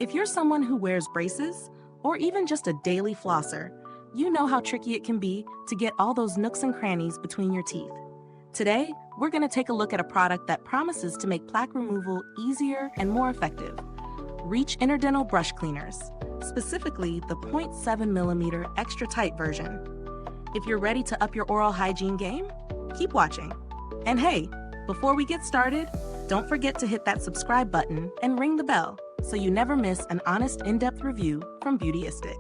If you're someone who wears braces, or even just a daily flosser, you know how tricky it can be to get all those nooks and crannies between your teeth. Today, we're going to take a look at a product that promises to make plaque removal easier and more effective. Reach Interdental Brush Cleaners, specifically the 0.7mm extra tight version. If you're ready to up your oral hygiene game, keep watching. And hey, before we get started, don't forget to hit that subscribe button and ring the bell so you never miss an honest in-depth review from Beautyistic.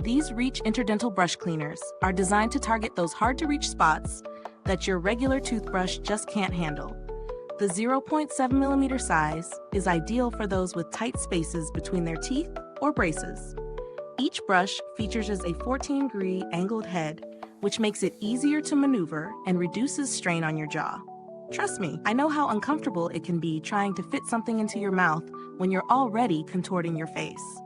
These Reach Interdental Brush Cleaners are designed to target those hard-to-reach spots that your regular toothbrush just can't handle. The 0.7mm size is ideal for those with tight spaces between their teeth or braces. Each brush features a 14-degree angled head, which makes it easier to maneuver and reduces strain on your jaw. Trust me, I know how uncomfortable it can be trying to fit something into your mouth when you're already contorting your face.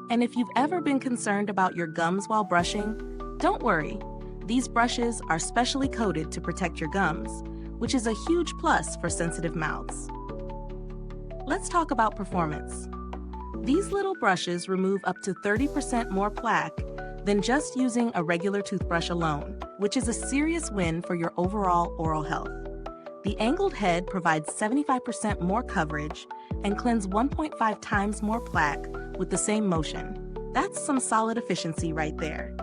And if you've ever been concerned about your gums while brushing, don't worry. These brushes are specially coated to protect your gums, which is a huge plus for sensitive mouths. Let's talk about performance. These little brushes remove up to 30% more plaque than just using a regular toothbrush alone, which is a serious win for your overall oral health. The angled head provides 75% more coverage and cleanses 1.5 times more plaque with the same motion. That's some solid efficiency right there.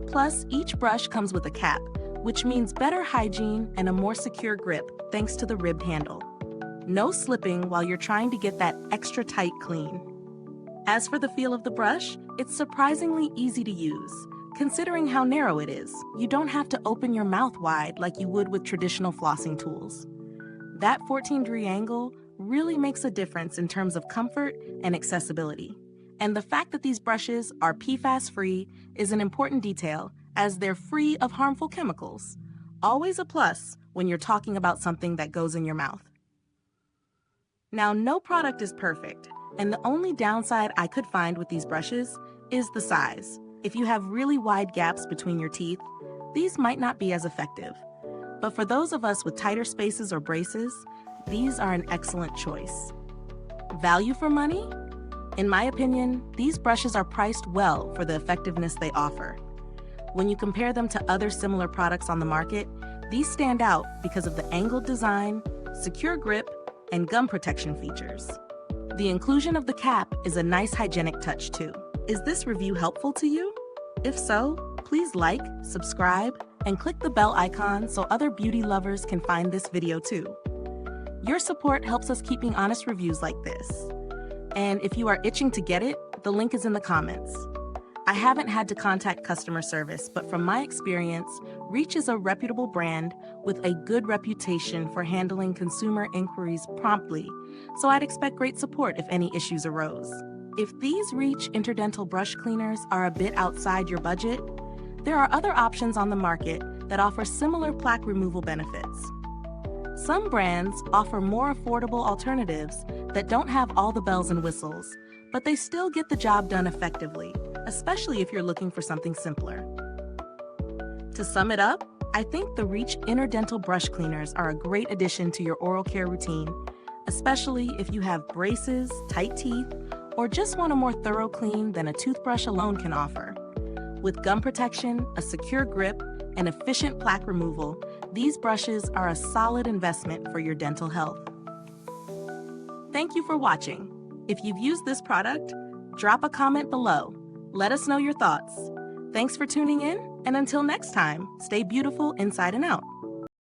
Plus, each brush comes with a cap, which means better hygiene and a more secure grip thanks to the ribbed handle. No slipping while you're trying to get that extra tight clean. As for the feel of the brush, it's surprisingly easy to use. Considering how narrow it is, you don't have to open your mouth wide like you would with traditional flossing tools. That 14-degree angle really makes a difference in terms of comfort and accessibility. And the fact that these brushes are PFAS-free is an important detail, as they're free of harmful chemicals. Always a plus when you're talking about something that goes in your mouth. Now, no product is perfect, and the only downside I could find with these brushes is the size. If you have really wide gaps between your teeth, these might not be as effective. But for those of us with tighter spaces or braces, these are an excellent choice. Value for money? In my opinion, these brushes are priced well for the effectiveness they offer. When you compare them to other similar products on the market, these stand out because of the angled design, secure grip, and gum protection features. The inclusion of the cap is a nice hygienic touch too. Is this review helpful to you? If so, please like, subscribe, and click the bell icon so other beauty lovers can find this video too. Your support helps us keeping honest reviews like this. And if you are itching to get it, the link is in the comments. I haven't had to contact customer service, but from my experience, Reach is a reputable brand with a good reputation for handling consumer inquiries promptly, so I'd expect great support if any issues arose. If these Reach Interdental Brush Cleaners are a bit outside your budget, there are other options on the market that offer similar plaque removal benefits. Some brands offer more affordable alternatives that don't have all the bells and whistles, but they still get the job done effectively, especially if you're looking for something simpler. To sum it up, I think the Reach Interdental Brush Cleaners are a great addition to your oral care routine, especially if you have braces, tight teeth, or just want a more thorough clean than a toothbrush alone can offer. With gum protection, a secure grip, and efficient plaque removal, these brushes are a solid investment for your dental health. Thank you for watching. If you've used this product, drop a comment below. Let us know your thoughts. Thanks for tuning in, and until next time, stay beautiful inside and out.